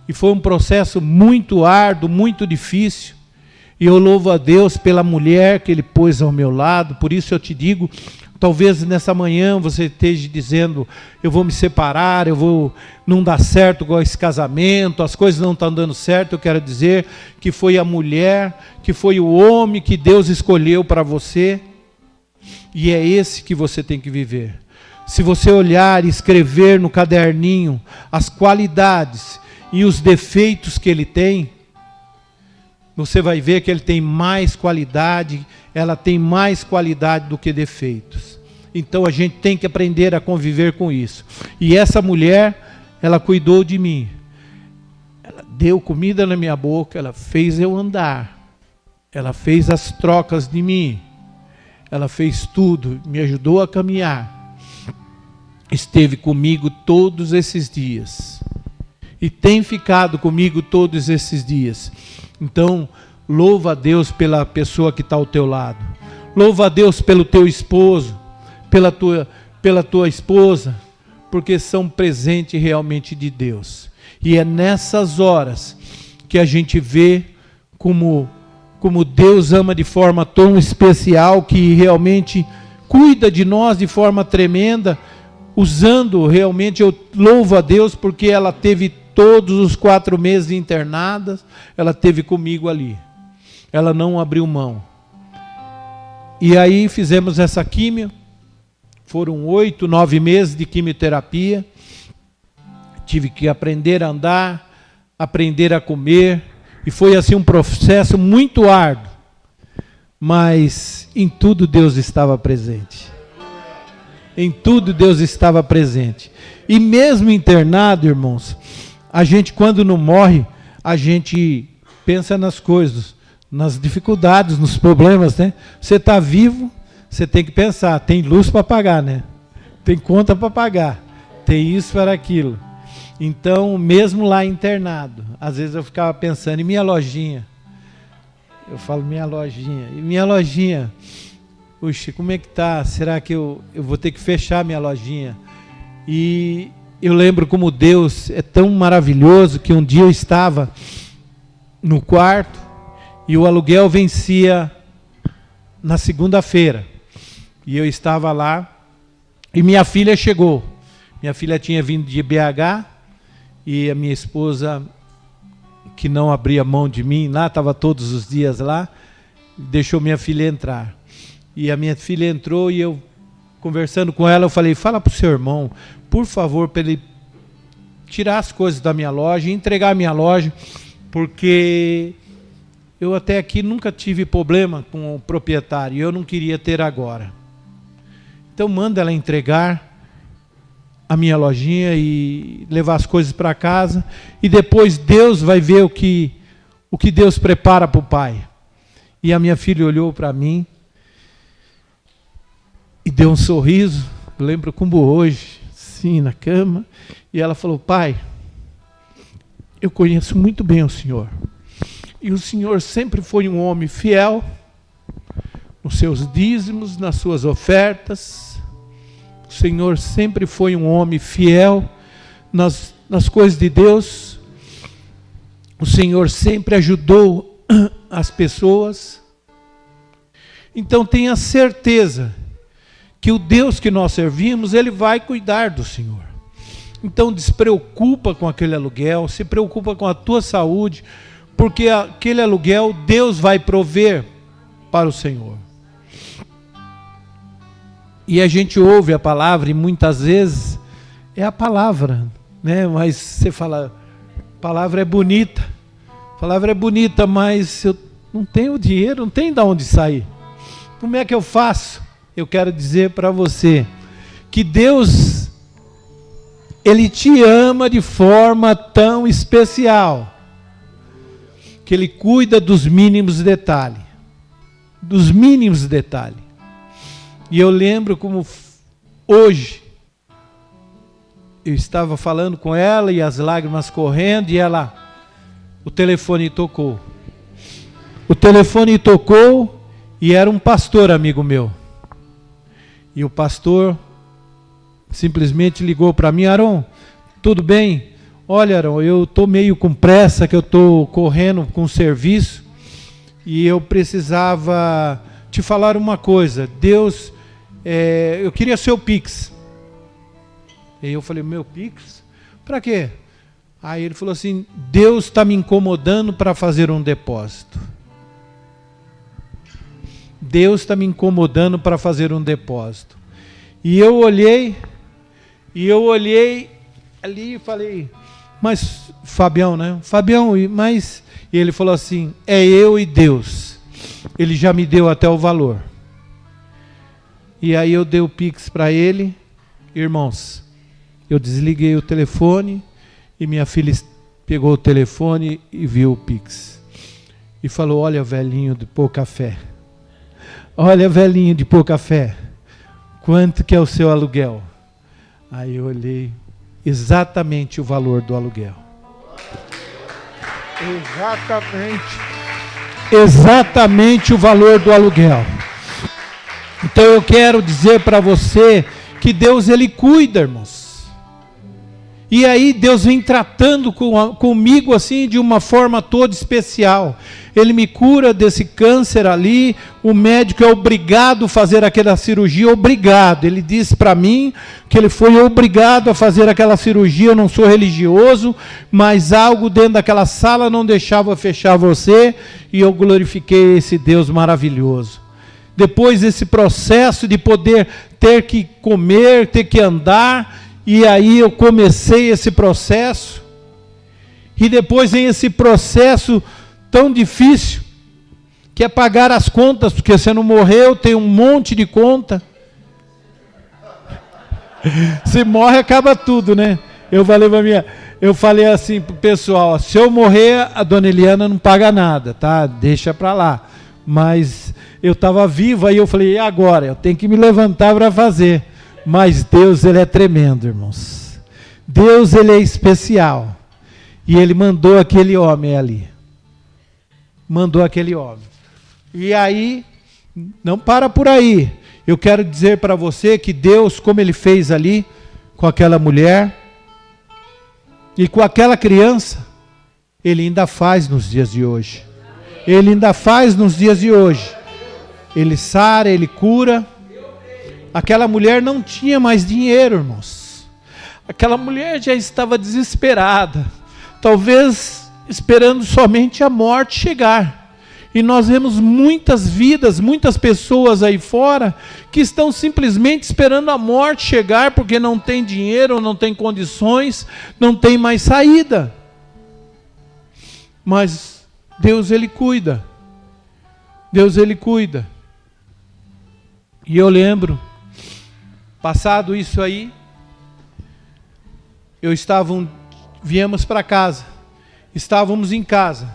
E foi um processo muito árduo, muito difícil. E eu louvo a Deus pela mulher que Ele pôs ao meu lado. Por isso eu te digo, talvez nessa manhã você esteja dizendo, eu vou me separar, não dá certo com esse casamento, as coisas não estão dando certo. Eu quero dizer que foi a mulher, que foi o homem que Deus escolheu para você. E é esse que você tem que viver. Se você olhar e escrever no caderninho as qualidades e os defeitos que ele tem, você vai ver que ele tem mais qualidade, ela tem mais qualidade do que defeitos. Então a gente tem que aprender a conviver com isso. E essa mulher, ela cuidou de mim. Ela deu comida na minha boca, ela fez eu andar. Ela fez as trocas de mim. Ela fez tudo, me ajudou a caminhar. Esteve comigo todos esses dias. E tem ficado comigo todos esses dias. Então, louva a Deus pela pessoa que está ao teu lado. Louva a Deus pelo teu esposo, pela tua esposa, porque são presente realmente de Deus. E é nessas horas que a gente vê como Deus ama de forma tão especial, que realmente cuida de nós de forma tremenda, usando realmente, eu louvo a Deus porque ela teve todos os 4 meses internada, ela teve comigo ali. Ela não abriu mão. E aí fizemos essa químio, foram 8, 9 meses de quimioterapia, tive que aprender a andar, aprender a comer, e foi assim um processo muito árduo, mas em tudo Deus estava presente. Em tudo Deus estava presente. E mesmo internado, irmãos, a gente quando não morre, a gente pensa nas coisas, nas dificuldades, nos problemas, né? Você está vivo, você tem que pensar, tem luz para pagar, né? Tem conta para pagar, tem isso para aquilo. Então, mesmo lá internado, às vezes eu ficava pensando, e minha lojinha? Eu falo, minha lojinha. E minha lojinha? Puxa, como é que tá? Será que eu vou ter que fechar minha lojinha? E eu lembro como Deus é tão maravilhoso, que um dia eu estava no quarto, e o aluguel vencia na segunda-feira. E eu estava lá, e minha filha chegou. Minha filha tinha vindo de BH, e a minha esposa, que não abria mão de mim lá, estava todos os dias lá, deixou minha filha entrar. E a minha filha entrou e eu, conversando com ela, eu falei, fala para o seu irmão, por favor, para ele tirar as coisas da minha loja e entregar a minha loja, porque eu até aqui nunca tive problema com o proprietário e eu não queria ter agora. Então manda ela entregar a minha lojinha e levar as coisas para casa, e depois Deus vai ver o que Deus prepara para o pai. E a minha filha olhou para mim e deu um sorriso, eu lembro como hoje, sim, na cama, e ela falou, pai, eu conheço muito bem o senhor, e o senhor sempre foi um homem fiel nos seus dízimos, nas suas ofertas. O Senhor sempre foi um homem fiel nas coisas de Deus. O Senhor sempre ajudou as pessoas. Então tenha certeza que o Deus que nós servimos, Ele vai cuidar do senhor. Então despreocupa com aquele aluguel, se preocupa com a tua saúde, porque aquele aluguel Deus vai prover para o Senhor. E a gente ouve a palavra e muitas vezes é a palavra, né? Mas você fala, a palavra é bonita, mas eu não tenho dinheiro, não tenho de onde sair. Como é que eu faço? Eu quero dizer para você que Deus, Ele te ama de forma tão especial, que Ele cuida dos mínimos detalhes. Dos mínimos detalhes. E eu lembro como hoje, eu estava falando com ela e as lágrimas correndo e o telefone tocou. O telefone tocou e era um pastor amigo meu. E o pastor simplesmente ligou para mim: Aron, tudo bem? Olha, Aron, eu estou meio com pressa, que eu estou correndo com o serviço e eu precisava te falar uma coisa. Deus, eu queria seu Pix. E eu falei: meu Pix? Para quê? Aí ele falou assim: Deus está me incomodando para fazer um depósito. Deus está me incomodando para fazer um depósito. E eu olhei ali e falei: mas Fabião, né? Fabião, mas... E ele falou assim: é eu e Deus. Ele já me deu até o valor. E aí eu dei o Pix para ele. Irmãos, eu desliguei o telefone e minha filha pegou o telefone e viu o Pix. E falou: olha, velhinho de pouca fé. Olha, velhinho de pouca fé. Quanto que é o seu aluguel? Aí eu olhei, exatamente o valor do aluguel. Exatamente o valor do aluguel. Então eu quero dizer para você que Deus, Ele cuida, irmãos. E aí Deus vem tratando comigo assim de uma forma toda especial. Ele me cura desse câncer ali, o médico é obrigado a fazer aquela cirurgia, obrigado. Ele disse para mim que ele foi obrigado a fazer aquela cirurgia. Eu não sou religioso, mas algo dentro daquela sala não deixava fechar você, e eu glorifiquei esse Deus maravilhoso. Depois desse processo de poder ter que comer, ter que andar, e aí eu comecei esse processo, e depois vem esse processo tão difícil, que é pagar as contas, porque você não morreu, tem um monte de conta. Se morre, acaba tudo, né? Eu falei assim pro pessoal: se eu morrer, a dona Eliana não paga nada, tá? Deixa para lá. Mas eu estava vivo, aí eu falei: e agora? Eu tenho que me levantar para fazer. Mas Deus, Ele é tremendo, irmãos. Deus, Ele é especial. E Ele mandou aquele homem ali. Mandou aquele homem. E aí, não para por aí. Eu quero dizer para você que Deus, como Ele fez ali, com aquela mulher, e com aquela criança, Ele ainda faz nos dias de hoje. Ele ainda faz nos dias de hoje. Ele sara, Ele cura. Aquela mulher não tinha mais dinheiro, irmãos. Aquela mulher já estava desesperada. Talvez esperando somente a morte chegar. E nós vemos muitas vidas, muitas pessoas aí fora que estão simplesmente esperando a morte chegar porque não tem dinheiro, não tem condições, não tem mais saída. Mas Deus, Ele cuida. Deus, Ele cuida. E eu lembro, passado isso aí, viemos para casa, estávamos em casa,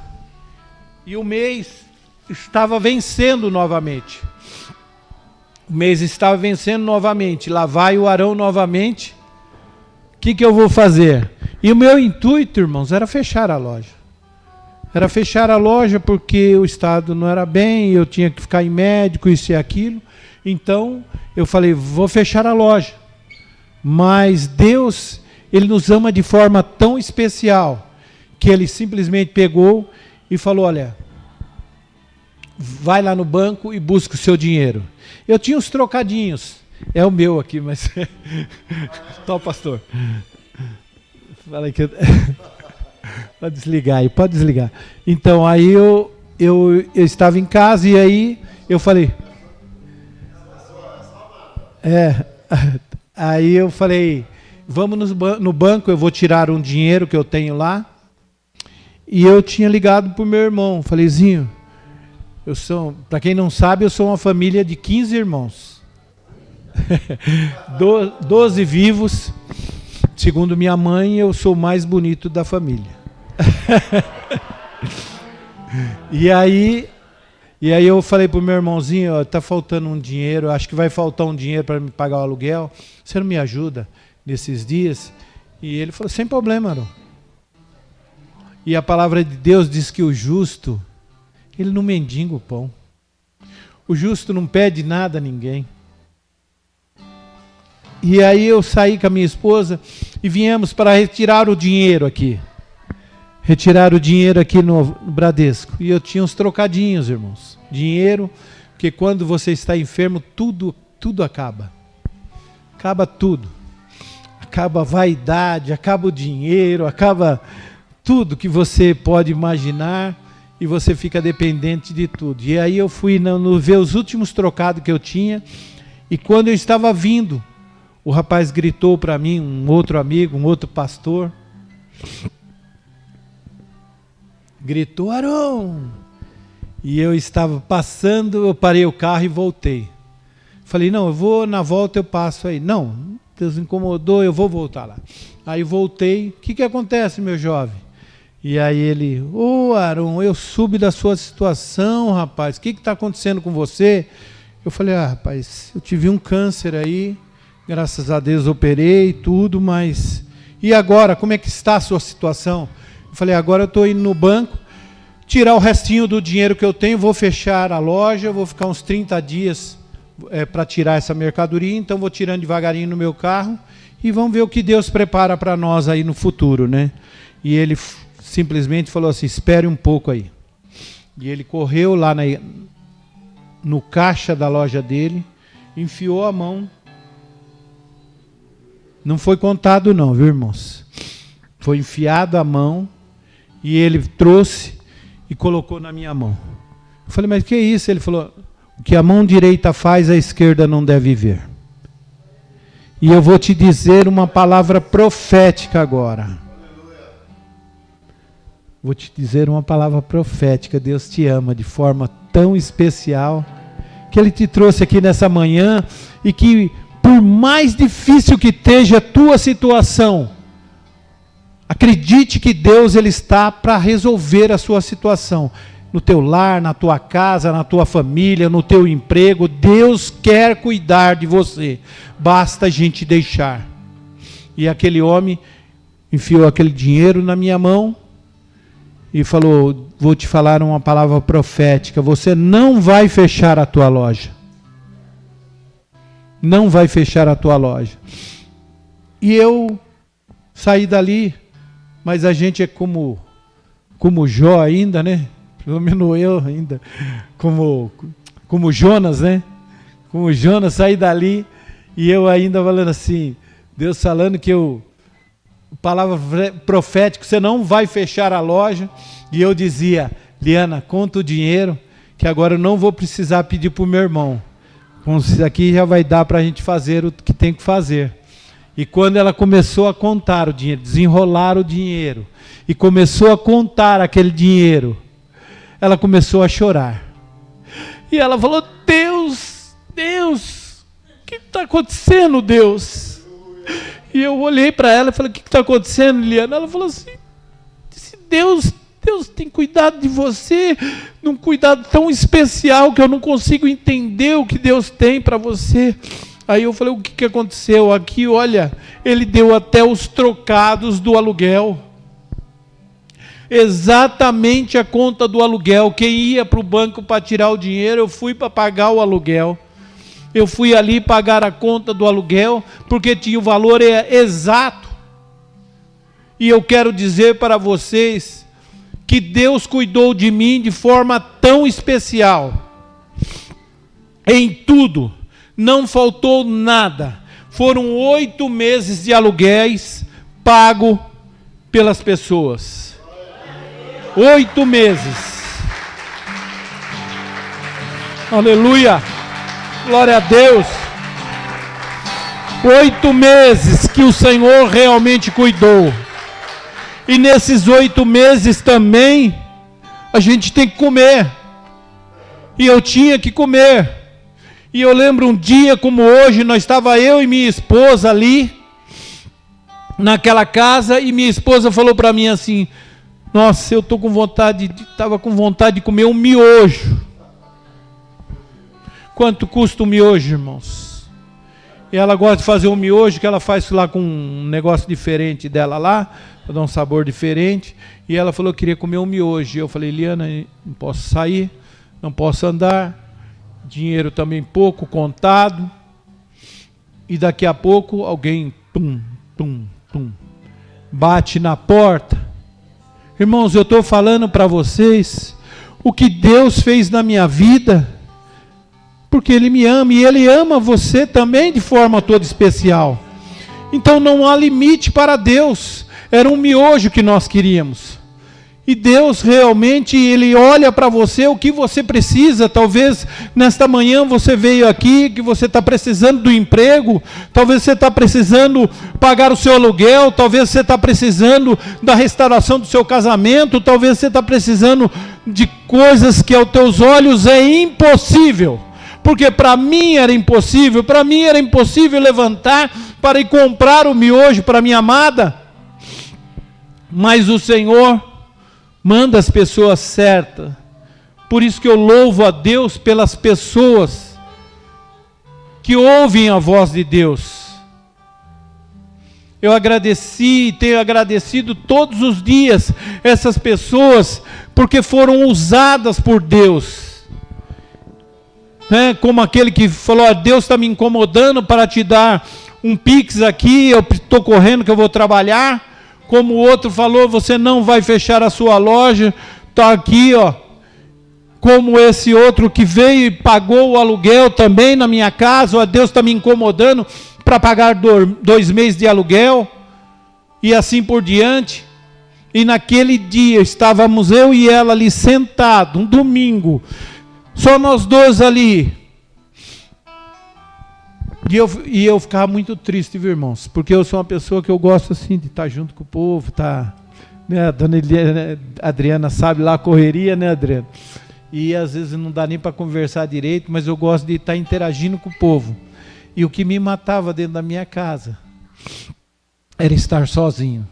e o mês estava vencendo novamente. O mês estava vencendo novamente, lá vai o Arão novamente. O que eu vou fazer? E o meu intuito, irmãos, era fechar a loja. Era fechar a loja porque o estado não era bem, eu tinha que ficar em médico, isso e aquilo. Então, eu falei: vou fechar a loja. Mas Deus, Ele nos ama de forma tão especial, que Ele simplesmente pegou e falou: olha, vai lá no banco e busca o seu dinheiro. Eu tinha uns trocadinhos. É o meu aqui, mas... Tá, pastor. Fala que... Pode desligar aí, pode desligar. Então, aí eu estava em casa e aí eu falei... Aí eu falei, vamos no banco, eu vou tirar um dinheiro que eu tenho lá. E eu tinha ligado para o meu irmão. Falei, Zinho, para quem não sabe, eu sou uma família de 15 irmãos. 12 vivos. Segundo minha mãe, eu sou o mais bonito da família. E aí eu falei pro meu irmãozinho, ó, tá faltando um dinheiro, acho que vai faltar um dinheiro para me pagar o aluguel. Você não me ajuda nesses dias? E ele falou, sem problema, Arão. E a palavra de Deus diz que o justo, ele não mendiga o pão. O justo não pede nada a ninguém. E aí eu saí com a minha esposa e viemos para retirar o dinheiro aqui. Retirar o dinheiro aqui no Bradesco. E eu tinha uns trocadinhos, irmãos. Dinheiro, porque quando você está enfermo, tudo acaba. Acaba tudo. Acaba a vaidade, acaba o dinheiro, acaba tudo que você pode imaginar e você fica dependente de tudo. E aí eu fui ver os últimos trocados que eu tinha e quando eu estava vindo, o rapaz gritou para mim, um outro amigo, um outro pastor, gritou, Arão! E eu estava passando, eu parei o carro e voltei. Falei, não, eu vou, na volta eu passo aí. Não, Deus incomodou, eu vou voltar lá. Aí voltei, o que acontece, meu jovem? E aí ele, Arão, eu soube da sua situação, rapaz, o que está acontecendo com você? Eu falei, rapaz, eu tive um câncer aí, graças a Deus operei tudo, mas... E agora, como é que está a sua situação? Eu falei, agora eu estou indo no banco, tirar o restinho do dinheiro que eu tenho, vou fechar a loja, vou ficar uns 30 dias para tirar essa mercadoria, então vou tirando devagarinho no meu carro e vamos ver o que Deus prepara para nós aí no futuro, né? E ele simplesmente falou assim, espere um pouco aí. E ele correu lá no caixa da loja dele, enfiou a mão. Não foi contado não, viu, irmãos? Foi enfiado a mão e ele trouxe e colocou na minha mão. Eu falei, mas que é isso? Ele falou, o que a mão direita faz, a esquerda não deve ver. E eu vou te dizer uma palavra profética agora. Vou te dizer uma palavra profética. Deus te ama de forma tão especial que Ele te trouxe aqui nessa manhã e que por mais difícil que esteja a tua situação, acredite que Deus ele está para resolver a sua situação. No teu lar, na tua casa, na tua família, no teu emprego, Deus quer cuidar de você. Basta a gente deixar. E aquele homem enfiou aquele dinheiro na minha mão e falou, vou te falar uma palavra profética, você não vai fechar a tua loja. Não vai fechar a tua loja. E eu saí dali, mas a gente é como Jó ainda, né? Pelo menos eu ainda, como Jonas, né? Como Jonas, saí dali e eu ainda falando assim, Deus falando que palavra profética, você não vai fechar a loja. E eu dizia, Liana, conta o dinheiro, que agora eu não vou precisar pedir para o meu irmão. Isso aqui já vai dar para a gente fazer o que tem que fazer. E quando ela começou a contar o dinheiro, desenrolar o dinheiro, e começou a contar aquele dinheiro, ela começou a chorar. E ela falou, Deus, o que está acontecendo, Deus? E eu olhei para ela e falei, o que está acontecendo, Liana? Ela falou assim, Deus tem cuidado de você, num cuidado tão especial que eu não consigo entender o que Deus tem para você. Aí eu falei, o que aconteceu? Aqui, olha, ele deu até os trocados do aluguel. Exatamente a conta do aluguel. Quem ia para o banco para tirar o dinheiro, eu fui para pagar o aluguel. Eu fui ali pagar a conta do aluguel, porque tinha o valor exato. E eu quero dizer para vocês que Deus cuidou de mim de forma tão especial. Em tudo. não faltou nada. Foram 8 meses de aluguéis pago pelas pessoas. 8 meses. Aleluia. Glória a Deus. 8 meses que o Senhor realmente cuidou. E nesses 8 meses também, a gente tem que comer. E eu tinha que comer. E eu lembro um dia como hoje, nós estava eu e minha esposa ali, naquela casa, e minha esposa falou para mim assim, nossa, eu estou com vontade, estava com vontade de comer um miojo. Quanto custa um miojo, irmãos? E ela gosta de fazer um miojo, que ela faz lá com um negócio diferente dela lá, para dar um sabor diferente. E ela falou que queria comer um miojo. E eu falei, Eliana, não posso sair, não posso andar, dinheiro também pouco, contado. E daqui a pouco alguém, bate na porta. Irmãos, eu estou falando para vocês o que Deus fez na minha vida, porque Ele me ama e Ele ama você também de forma toda especial. Então não há limite para Deus. Era um miojo que nós queríamos. E Deus realmente, Ele olha para você o que você precisa. Talvez nesta manhã você veio aqui, que você está precisando do emprego, talvez você está precisando pagar o seu aluguel, talvez você está precisando da restauração do seu casamento, talvez você está precisando de coisas que aos teus olhos é impossível. Porque para mim era impossível levantar para ir comprar o miojo para minha amada. Mas o Senhor manda as pessoas certas. Por isso que eu louvo a Deus pelas pessoas que ouvem a voz de Deus. Eu agradeci e tenho agradecido todos os dias essas pessoas, porque foram usadas por Deus. Como aquele que falou, Deus está me incomodando para te dar um Pix aqui, eu estou correndo que eu vou trabalhar. Como o outro falou, você não vai fechar a sua loja, está aqui, ó. Como esse outro que veio e pagou o aluguel também na minha casa, ó, Deus está me incomodando para pagar 2 meses de aluguel, e assim por diante. E naquele dia estávamos eu e ela ali sentados, um domingo, só nós dois ali. E eu ficava muito triste, viu, irmãos? Porque eu sou uma pessoa que eu gosto assim de estar junto com o povo, né? A dona Adriana sabe lá a correria, né, Adriana? E às vezes não dá nem para conversar direito, mas eu gosto de estar interagindo com o povo. E o que me matava dentro da minha casa era estar sozinho.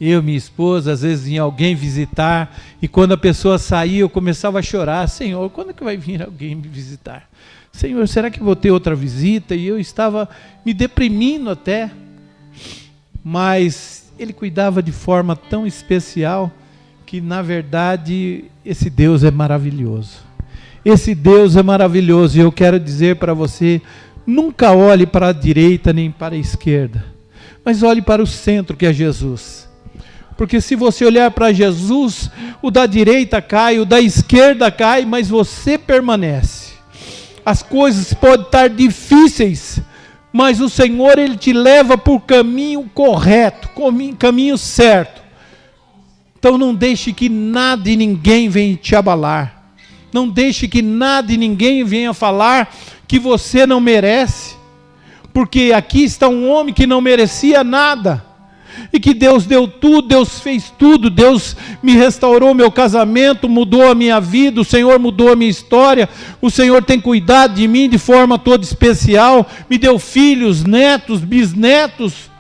Eu, minha esposa, às vezes vinha alguém visitar, e quando a pessoa saía, eu começava a chorar. Senhor, quando é que vai vir alguém me visitar? Senhor, será que vou ter outra visita? E eu estava me deprimindo até. Mas Ele cuidava de forma tão especial, que na verdade esse Deus é maravilhoso. Esse Deus é maravilhoso, e eu quero dizer para você, nunca olhe para a direita nem para a esquerda, mas olhe para o centro, que é Jesus. Porque se você olhar para Jesus, o da direita cai, o da esquerda cai, mas você permanece. As coisas podem estar difíceis, mas o Senhor, Ele te leva por caminho correto, caminho certo. Então não deixe que nada e ninguém venha te abalar. Não deixe que nada e ninguém venha falar que você não merece. Porque aqui está um homem que não merecia nada. E que Deus deu tudo, Deus fez tudo, Deus me restaurou meu casamento, mudou a minha vida, o Senhor mudou a minha história, o Senhor tem cuidado de mim de forma toda especial, me deu filhos, netos, bisnetos.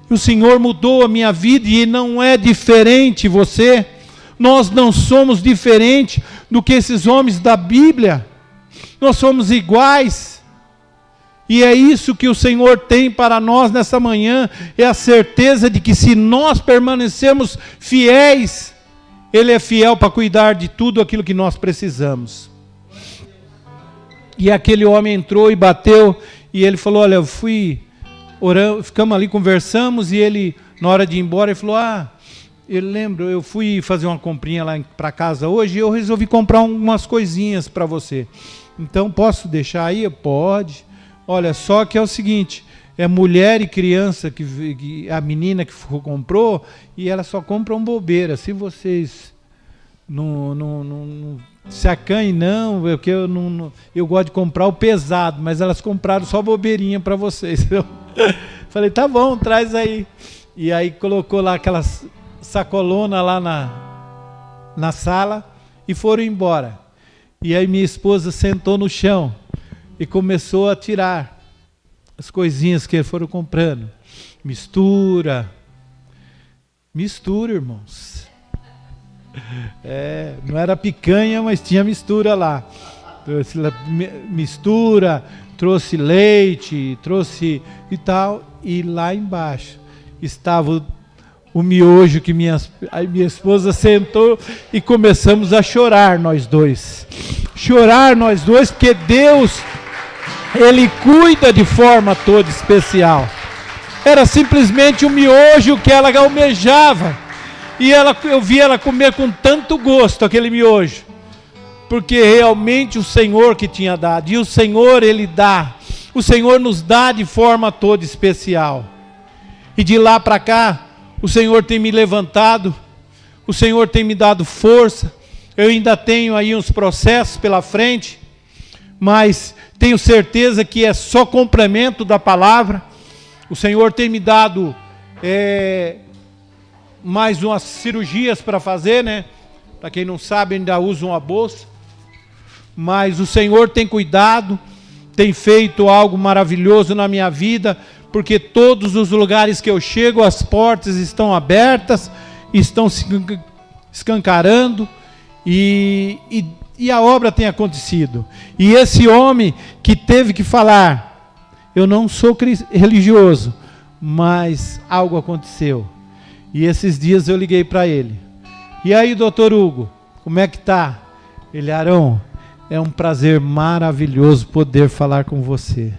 O Senhor mudou a minha vida e não é diferente você. Nós não somos diferentes do que esses homens da Bíblia. Nós somos iguais. E é isso que o Senhor tem para nós nessa manhã, é a certeza de que se nós permanecermos fiéis, Ele é fiel para cuidar de tudo aquilo que nós precisamos. E aquele homem entrou e bateu, e ele falou, olha, eu fui orando, ficamos ali, conversamos, e ele, na hora de ir embora, ele falou, eu lembro, eu fui fazer uma comprinha lá para casa hoje, e eu resolvi comprar umas coisinhas para você. Então posso deixar aí? Pode. Olha, só que é o seguinte, é mulher e criança, que a menina que comprou, e ela só compram bobeira. Se vocês não se acanhem, não, porque eu gosto de comprar o pesado, mas elas compraram só bobeirinha para vocês. Eu falei, tá bom, traz aí. E aí colocou lá aquelas sacolona lá na sala e foram embora. E aí minha esposa sentou no chão e começou a tirar as coisinhas que foram comprando. Mistura, irmãos. Não era picanha, mas tinha mistura lá. Trouxe mistura, trouxe leite, trouxe e tal. E lá embaixo estava o miojo que minha esposa sentou e começamos a chorar nós dois. Chorar nós dois, porque Deus, Ele cuida de forma toda especial. Era simplesmente um miojo que ela almejava. E eu vi ela comer com tanto gosto aquele miojo. Porque realmente o Senhor que tinha dado. E o Senhor, Ele dá. O Senhor nos dá de forma toda especial. E de lá para cá, o Senhor tem me levantado, o Senhor tem me dado força. Eu ainda tenho aí uns processos pela frente, mas tenho certeza que é só complemento da palavra. O Senhor tem me dado mais umas cirurgias para fazer, né? Para quem não sabe, ainda uso uma bolsa. Mas o Senhor tem cuidado, tem feito algo maravilhoso na minha vida, porque todos os lugares que eu chego, as portas estão abertas, estão se escancarando, e a obra tem acontecido. E esse homem que teve que falar, eu não sou religioso, mas algo aconteceu. E esses dias eu liguei para ele. E aí, doutor Hugo, como é que tá? Ele, Arão, é um prazer maravilhoso poder falar com você.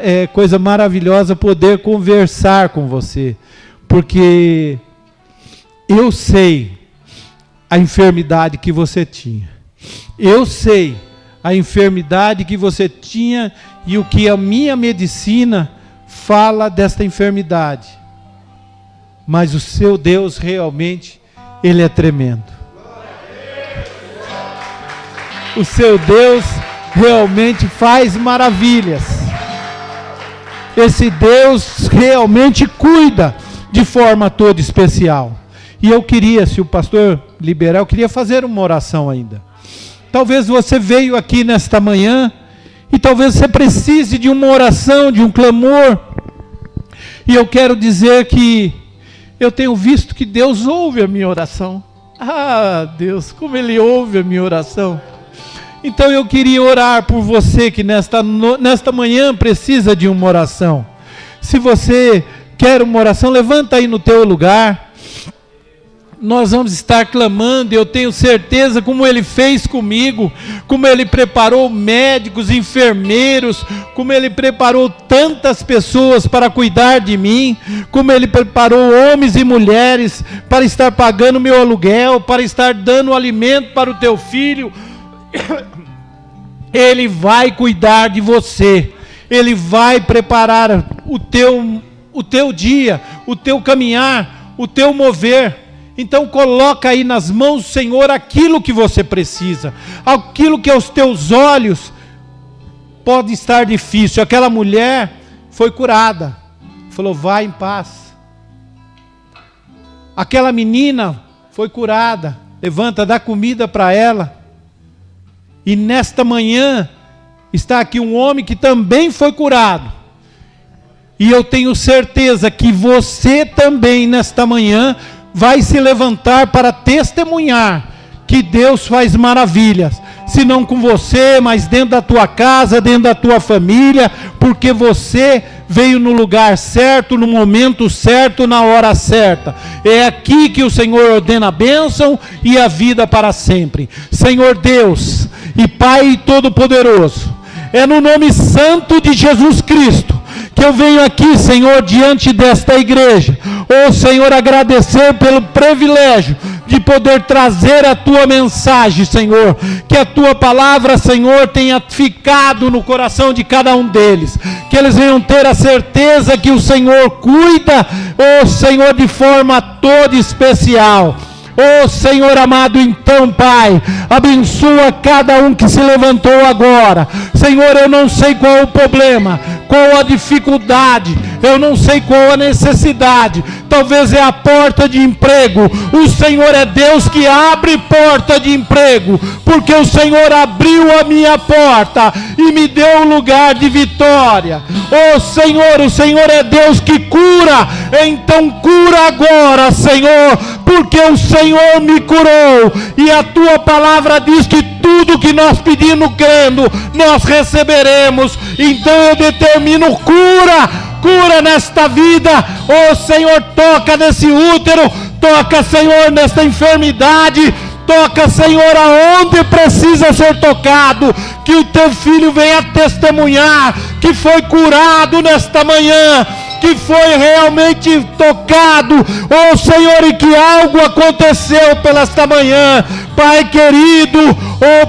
É coisa maravilhosa poder conversar com você, porque eu sei a enfermidade que você tinha. Eu sei a enfermidade que você tinha e o que a minha medicina fala desta enfermidade. Mas o seu Deus realmente, Ele é tremendo. O seu Deus realmente faz maravilhas. Esse Deus realmente cuida de forma toda especial. E eu queria, se o pastor liberar, eu queria fazer uma oração ainda. Talvez você veio aqui nesta manhã e talvez você precise de uma oração, de um clamor. E eu quero dizer que eu tenho visto que Deus ouve a minha oração. Ah, Deus, como Ele ouve a minha oração. Então eu queria orar por você que nesta manhã precisa de uma oração. Se você quer uma oração, levanta aí no teu lugar. Nós vamos estar clamando, eu tenho certeza, como Ele fez comigo, como Ele preparou médicos, enfermeiros, como Ele preparou tantas pessoas para cuidar de mim, como Ele preparou homens e mulheres para estar pagando meu aluguel, para estar dando alimento para o teu filho. Ele vai cuidar de você, Ele vai preparar o teu dia, o teu caminhar, o teu mover. Então coloca aí nas mãos do Senhor aquilo que você precisa, aquilo que aos teus olhos pode estar difícil. Aquela mulher foi curada, falou, vai em paz. Aquela menina foi curada, levanta, dá comida para ela. E nesta manhã está aqui um homem que também foi curado. E eu tenho certeza que você também nesta manhã vai se levantar para testemunhar que Deus faz maravilhas. Se não com você, mas dentro da tua casa, dentro da tua família, porque você veio no lugar certo, no momento certo, na hora certa. É aqui que o Senhor ordena a bênção e a vida para sempre. Senhor Deus e Pai Todo-Poderoso, é no nome santo de Jesus Cristo que eu venho aqui, Senhor, diante desta igreja. Senhor, agradecer pelo privilégio de poder trazer a tua mensagem, Senhor. Que a tua palavra, Senhor, tenha ficado no coração de cada um deles. Que eles venham ter a certeza que o Senhor cuida, Senhor, de forma toda especial. Senhor amado, então, Pai, abençoa cada um que se levantou agora. Senhor, eu não sei qual é o problema, qual a dificuldade, eu não sei qual a necessidade. Talvez é a porta de emprego. O Senhor é Deus que abre porta de emprego, porque o Senhor abriu a minha porta e me deu um lugar de vitória. Senhor, o Senhor é Deus que cura. Então cura agora, Senhor, porque o Senhor me curou, e a tua palavra diz que tudo que nós pedimos crendo, nós receberemos. Então eu determino cura nesta vida. Senhor, toca nesse útero, toca, Senhor, nesta enfermidade, toca, Senhor, aonde precisa ser tocado. Que o teu filho venha testemunhar que foi curado nesta manhã, que foi realmente tocado, Senhor, e que algo aconteceu pela esta manhã. Pai querido,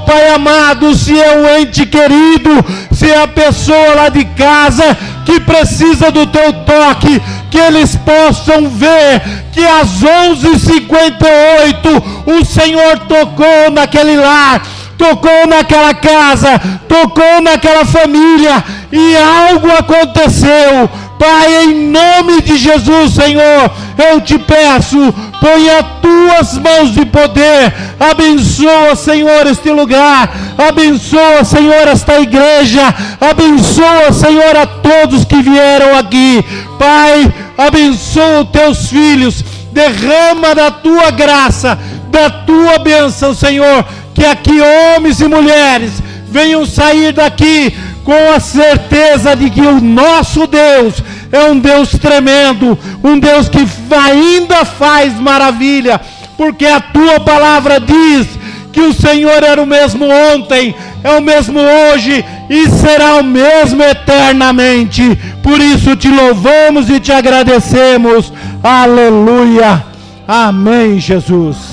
Pai amado, se é um ente querido, se é a pessoa lá de casa que precisa do teu toque, que eles possam ver que às 11h58 o Senhor tocou naquele lar, tocou naquela casa, tocou naquela família, e algo aconteceu. Pai, em nome de Jesus, Senhor, eu te peço, põe as tuas mãos de poder, abençoa, Senhor, este lugar, abençoa, Senhor, esta igreja, abençoa, Senhor, a todos que vieram aqui. Pai, abençoa os teus filhos, derrama da tua graça, da tua bênção, Senhor, que aqui homens e mulheres venham sair daqui com a certeza de que o nosso Deus é um Deus tremendo, um Deus que ainda faz maravilha, porque a tua palavra diz que o Senhor era o mesmo ontem, é o mesmo hoje e será o mesmo eternamente. Por isso te louvamos e te agradecemos. Aleluia. Amém, Jesus.